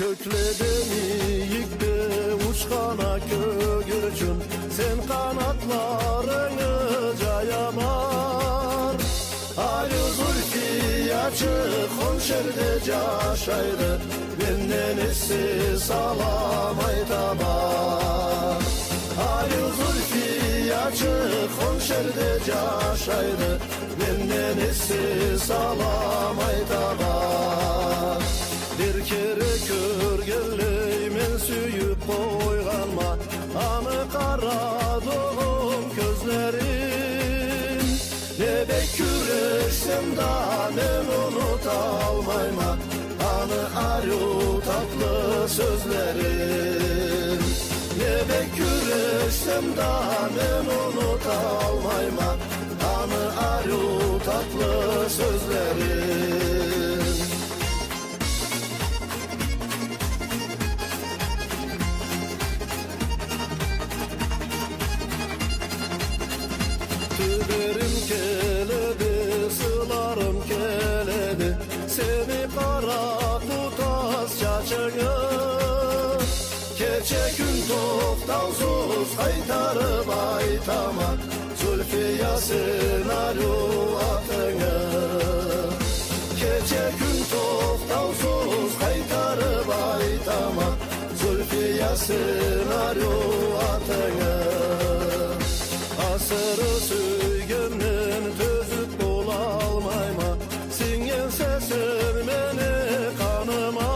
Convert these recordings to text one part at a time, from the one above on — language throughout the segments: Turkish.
Kökledeni yıktı uçkana kögürçün, sen kanatlarını cayamar. Ayrı zulfi açık honşerde caşaydı, benden eşsiz salam aytabar. Ayrı zulfi açık honşerde caşaydı, benden eşsiz salam aytabar. Bir kere körgelleymen süyüp koyganma, anı karaduğum gözlerin. Ne beküreşsem da ben unutalmayma, anı arı tatlı sözlerin. Ne beküreşsem da ben unutalmayma, anı arı tatlı sözlerin. Tüberim keledi, sılarım keledi, seni kara tutas çaçını. Keçe gün toxtausuz qaytarıb aytama, Zülfiya senaryo atını. Keçe gün toxtausuz qaytarıb aytama, Zülfiya senaryo atını. Asırı süygenden tözüp bolalmayma, singen sesin meni kanıma.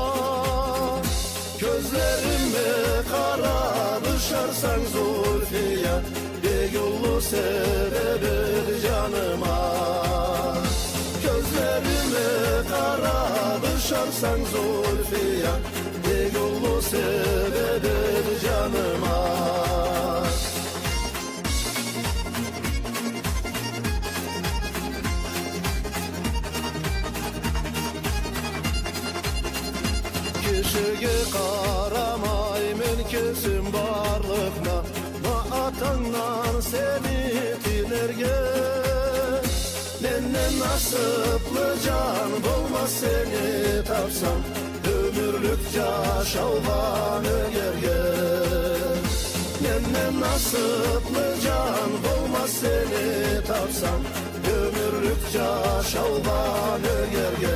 Gözlerime kara düşersen Zülfiya, Begullu sebebir canıma. Gözlerime kara düşersen Zülfiya, Begullu sebebir canıma. Kişiге qaramay men kesim barlıqna, ma atandan seni tilerge. Menden nasıplı can bulmaz seni tapsam, ömürlük yaşauvan ögerge. Menden nasıplı can bulmaz seni tapsam, ömürlük yaşauvan ögerge.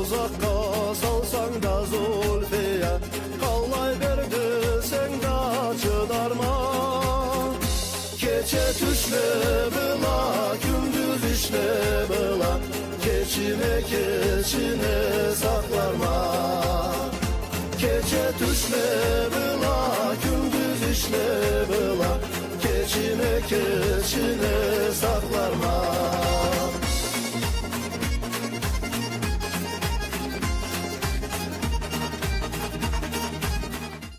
Uzakka salsan da Zülfiya, kallay berdi sen da çıdarma. Keçe tüşle bıla, gündüz işle bıla, keçine keçine saklarma. Keçe tüşle bıla, gündüz işle bıla, keçine keçine